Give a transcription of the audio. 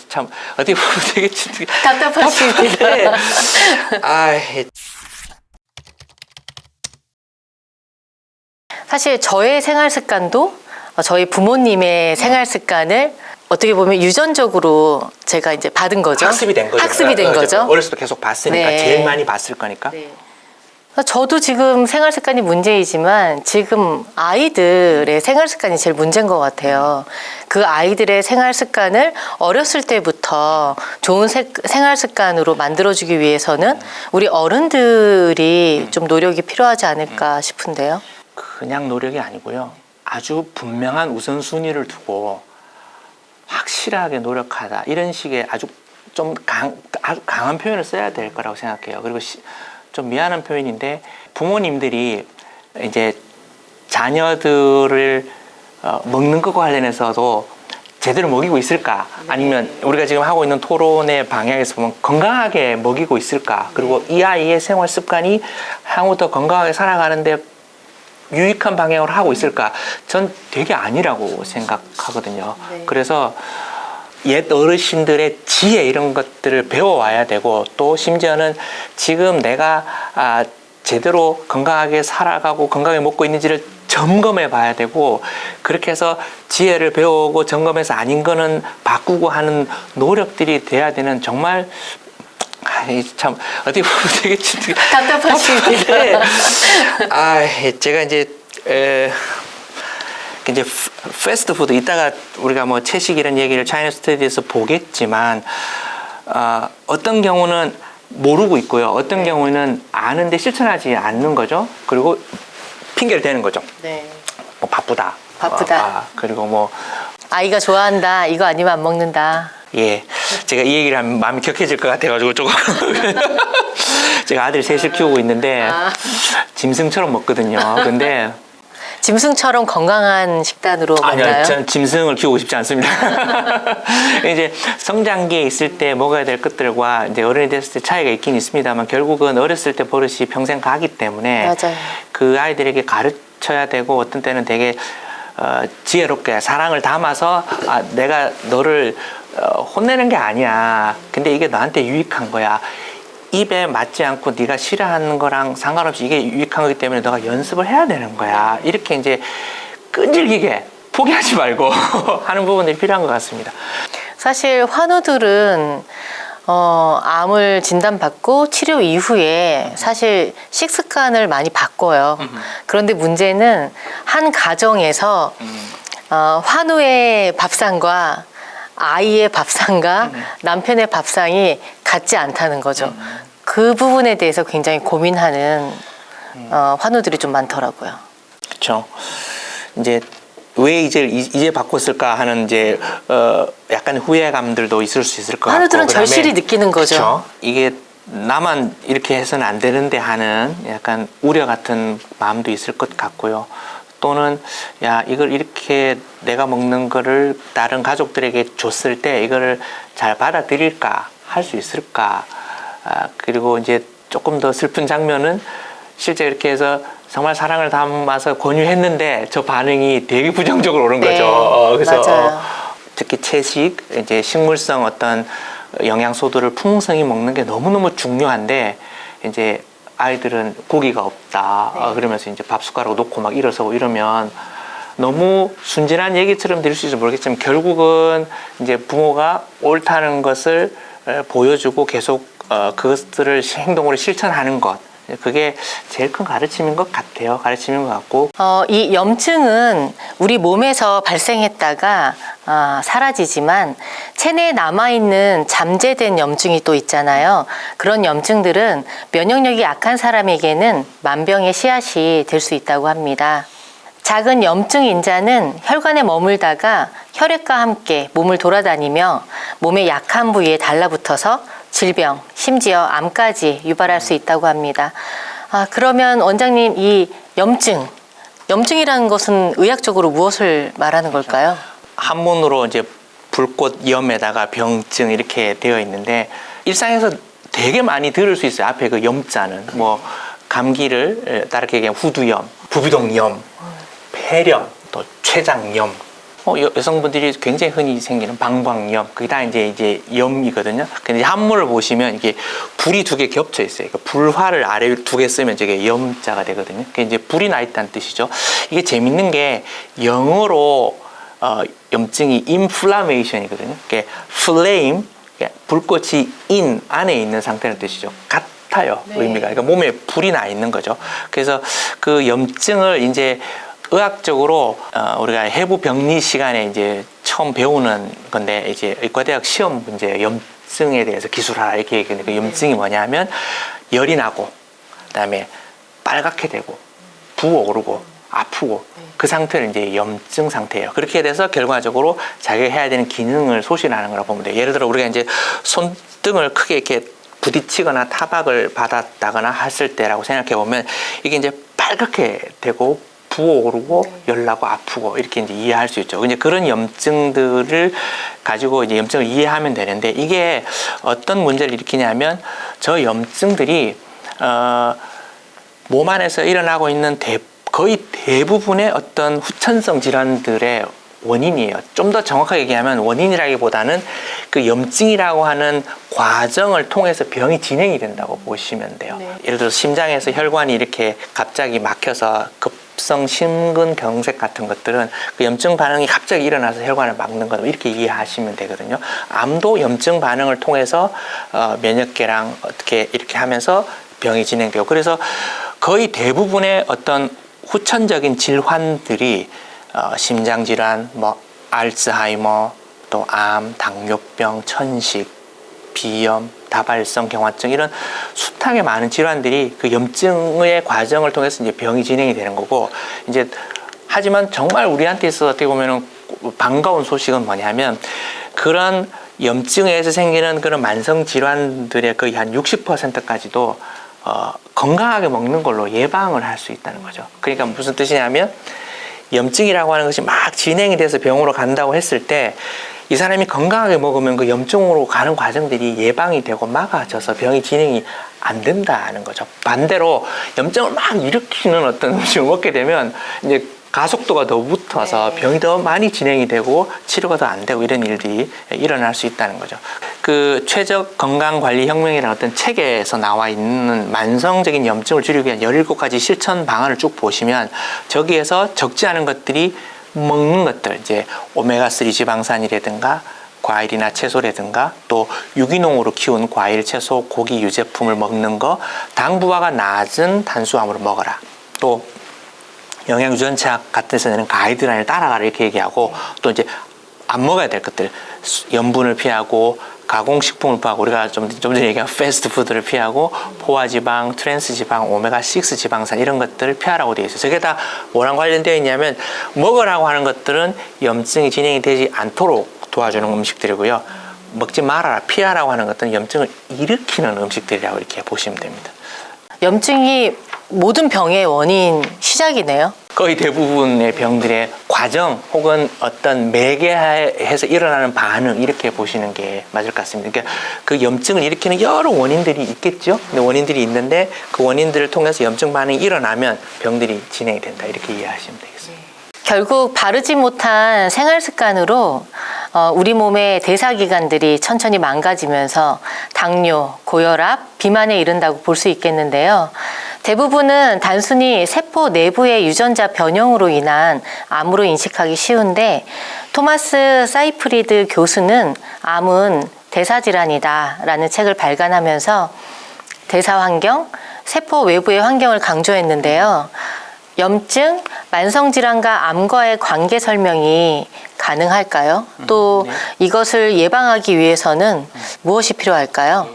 참 어떻게 보면 되게 답답하시는데. 사실 저의 생활 습관도 저희 부모님의 생활 습관을 어떻게 보면 유전적으로 제가 이제 받은 거죠. 학습이 된 거죠. 학습이 된 거죠. 어렸을 때 계속 봤으니까 네. 제일 많이 봤을 거니까. 네. 저도 지금 생활 습관이 문제이지만 지금 아이들의 생활 습관이 제일 문제인 것 같아요. 그 아이들의 생활 습관을 어렸을 때부터 좋은 생활 습관으로 만들어주기 위해서는 우리 어른들이 좀 노력이 필요하지 않을까 싶은데요. 그냥 노력이 아니고요. 아주 분명한 우선순위를 두고 확실하게 노력하다. 이런 식의 아주 강한 표현을 써야 될 거라고 생각해요. 그리고 좀 미안한 표현인데 부모님들이 이제 자녀들을 먹는 것과 관련해서도 제대로 먹이고 있을까? 아니면 우리가 지금 하고 있는 토론의 방향에서 보면 건강하게 먹이고 있을까? 그리고 이 아이의 생활 습관이 향후 더 건강하게 살아가는데 유익한 방향으로 하고 있을까? 전 되게 아니라고 생각하거든요. 네. 그래서 옛 어르신들의 지혜 이런 것들을 배워와야 되고 또 심지어는 지금 내가 제대로 건강하게 살아가고 건강하게 먹고 있는지를 점검해 봐야 되고 그렇게 해서 지혜를 배우고 점검해서 아닌 거는 바꾸고 하는 노력들이 돼야 되는 정말 참 어떻게 보면 되게 답답하시는데. 제가 이제 패스트푸드 이따가 우리가 뭐 채식 이런 얘기를 차이나 스터디에서 보겠지만 어떤 경우는 모르고 있고요. 어떤 경우는 아는데 실천하지 않는 거죠. 그리고 핑계를 대는 거죠. 네. 뭐 바쁘다. 그리고 뭐 아이가 좋아한다. 이거 아니면 안 먹는다. 예, 제가 이 얘기를 하면 마음이 격해질 것 같아가지고 조금 제가 아들 셋을 키우고 있는데 짐승처럼 먹거든요. 근데 짐승처럼 건강한 식단으로 먹나요? 아니요, 전 짐승을 키우고 싶지 않습니다. 이제 성장기에 있을 때 먹어야 될 것들과 이제 어른이 됐을 때 차이가 있긴 있습니다만 결국은 어렸을 때 버릇이 평생 가기 때문에 맞아요. 그 아이들에게 가르쳐야 되고 어떤 때는 되게 지혜롭게 사랑을 담아서 내가 너를 혼내는 게 아니야. 근데 이게 너한테 유익한 거야. 입에 맞지 않고 네가 싫어하는 거랑 상관없이 이게 유익한 거기 때문에 너가 연습을 해야 되는 거야. 이렇게 이제 끈질기게 포기하지 말고 하는 부분들이 필요한 것 같습니다. 사실 환우들은 암을 진단받고 치료 이후에 사실 식습관을 많이 바꿔요. 그런데 문제는 한 가정에서 환우의 밥상과 아이의 밥상과 남편의 밥상이 같지 않다는 거죠. 그 부분에 대해서 굉장히 고민하는 환우들이 좀 많더라고요. 그렇죠. 이제 왜 이제 바꿨을까 하는 이제 약간 후회감들도 있을 수 있을 것 같고. 환우들은 절실히 느끼는 거죠. 그렇죠. 이게 나만 이렇게 해서는 안 되는데 하는 약간 우려 같은 마음도 있을 것 같고요. 또는 야 이걸 이렇게 내가 먹는 거를 다른 가족들에게 줬을 때 이거를 잘 받아들일까 할 수 있을까 그리고 이제 조금 더 슬픈 장면은 실제 이렇게 해서 정말 사랑을 담아서 권유했는데 저 반응이 되게 부정적으로 오는 네, 거죠. 그래서 맞아요. 특히 채식 이제 식물성 어떤 영양소들을 풍성히 먹는 게 너무너무 중요한데 이제 아이들은 고기가 없다. 네. 그러면서 이제 밥 숟가락 놓고 막 일어서고 이러면 너무 순진한 얘기처럼 들릴 수 있을지 모르겠지만 결국은 이제 부모가 옳다는 것을 보여주고 계속 그것들을 행동으로 실천하는 것. 그게 제일 큰 가르침인 것 같아요. 가르침인 것 같고. 이 염증은 우리 몸에서 발생했다가 사라지지만 체내에 남아있는 잠재된 염증이 또 있잖아요. 그런 염증들은 면역력이 약한 사람에게는 만병의 씨앗이 될 수 있다고 합니다. 작은 염증 인자는 혈관에 머물다가 혈액과 함께 몸을 돌아다니며 몸의 약한 부위에 달라붙어서 질병, 심지어 암까지 유발할 수 있다고 합니다. 그러면 원장님, 이 염증이라는 것은 의학적으로 무엇을 말하는 걸까요? 한문으로 이제 불꽃염에다가 병증 이렇게 되어 있는데 일상에서 되게 많이 들을 수 있어요. 앞에 그 염자는 뭐 감기를 다르게 얘기하면 후두염, 부비동염, 폐렴, 또 췌장염 여성분들이 굉장히 흔히 생기는 방광염, 그게 다 이제 염이거든요. 근데 한문을 보시면 이게 불이 두 개 겹쳐 있어요. 그러니까 불화를 아래 두 개 쓰면 저게 염자가 되거든요. 그게 이제 불이 나 있다는 뜻이죠. 이게 재밌는 게 영어로 염증이 inflammation이거든요. 그게 flame, 불꽃이 in 안에 있는 상태라는 뜻이죠. 같아요. 네. 의미가. 그러니까 몸에 불이 나 있는 거죠. 그래서 그 염증을 이제 의학적으로 우리가 해부 병리 시간에 이제 처음 배우는 건데 이제 의과대학 시험 문제 염증에 대해서 기술하라 이렇게 얘기하는데 그 염증이 뭐냐면 열이 나고 그다음에 빨갛게 되고 부어오르고 아프고 그 상태를 이제 염증 상태예요. 그렇게 돼서 결과적으로 자기가 해야 되는 기능을 소실하는 거라고 보면 돼요. 예를 들어 우리가 이제 손등을 크게 이렇게 부딪히거나 타박을 받았다거나 했을 때라고 생각해 보면 이게 이제 빨갛게 되고 부어오르고 열나고 아프고 이렇게 이제 이해할 수 있죠. 이제 그런 염증들을 가지고 이제 염증을 이해하면 되는데 이게 어떤 문제를 일으키냐면 저 염증들이 몸 안에서 일어나고 있는 거의 대부분의 어떤 후천성 질환들의 원인이에요. 좀 더 정확하게 얘기하면 원인이라기보다는 그 염증이라고 하는 과정을 통해서 병이 진행이 된다고 보시면 돼요. 네. 예를 들어서 심장에서 혈관이 이렇게 갑자기 막혀서 급성 심근경색 같은 것들은 그 염증 반응이 갑자기 일어나서 혈관을 막는 것 이렇게 이해하시면 되거든요. 암도 염증 반응을 통해서 면역계랑 어떻게 이렇게 하면서 병이 진행되고 그래서 거의 대부분의 어떤 후천적인 질환들이 심장질환, 뭐 알츠하이머, 또 암, 당뇨병, 천식, 비염, 다발성 경화증 이런 숱하게 많은 질환들이 그 염증의 과정을 통해서 이제 병이 진행이 되는 거고 이제 하지만 정말 우리한테 있어서 어떻게 보면은 반가운 소식은 뭐냐면 그런 염증에서 생기는 그런 만성 질환들의 거의 한 60%까지도 건강하게 먹는 걸로 예방을 할 수 있다는 거죠. 그러니까 무슨 뜻이냐면 염증이라고 하는 것이 막 진행이 돼서 병으로 간다고 했을 때 이 사람이 건강하게 먹으면 그 염증으로 가는 과정들이 예방이 되고 막아져서 병이 진행이 안 된다는 거죠. 반대로 염증을 막 일으키는 어떤 음식을 먹게 되면 이제 가속도가 더 붙어서 병이 더 많이 진행이 되고 치료가 더 안 되고 이런 일들이 일어날 수 있다는 거죠. 그 최적 건강관리혁명이라는 어떤 책에서 나와 있는 만성적인 염증을 줄이기 위한 17가지 실천 방안을 쭉 보시면 저기에서 적지 않은 것들이 먹는 것들 이제 오메가3 지방산이라든가 과일이나 채소라든가 또 유기농으로 키운 과일, 채소, 고기, 유제품을 먹는 거 당 부하가 낮은 탄수화물을 먹어라. 또 영양유전책 같은 데서 내는 가이드라인을 따라가라 이렇게 얘기하고 또 이제 안 먹어야 될 것들 염분을 피하고 가공식품을 피하고 우리가 좀 전에 얘기한 패스트푸드를 피하고 포화지방, 트랜스지방, 오메가6 지방산 이런 것들을 피하라고 되어 있어요. 저게 다 뭐랑 관련되어 있냐면 먹으라고 하는 것들은 염증이 진행이 되지 않도록 도와주는 음식들이고요. 먹지 말아라, 피하라고 하는 것들은 염증을 일으키는 음식들이라고 이렇게 보시면 됩니다. 염증이 모든 병의 원인 시작이네요. 거의 대부분의 병들의 과정 혹은 어떤 매개해서 일어나는 반응 이렇게 보시는 게 맞을 것 같습니다. 그러니까 그 염증을 일으키는 여러 원인들이 있겠죠. 근데 원인들이 있는데 그 원인들을 통해서 염증 반응이 일어나면 병들이 진행이 된다 이렇게 이해하시면 되겠습니다. 결국 바르지 못한 생활 습관으로 우리 몸의 대사기관들이 천천히 망가지면서 당뇨, 고혈압, 비만에 이른다고 볼 수 있겠는데요. 대부분은 단순히 세포 내부의 유전자 변형으로 인한 암으로 인식하기 쉬운데 토마스 사이프리드 교수는 암은 대사질환이다 라는 책을 발간하면서 대사환경, 세포 외부의 환경을 강조했는데요. 염증, 만성질환과 암과의 관계 설명이 가능할까요? 또 네. 이것을 예방하기 위해서는 무엇이 필요할까요?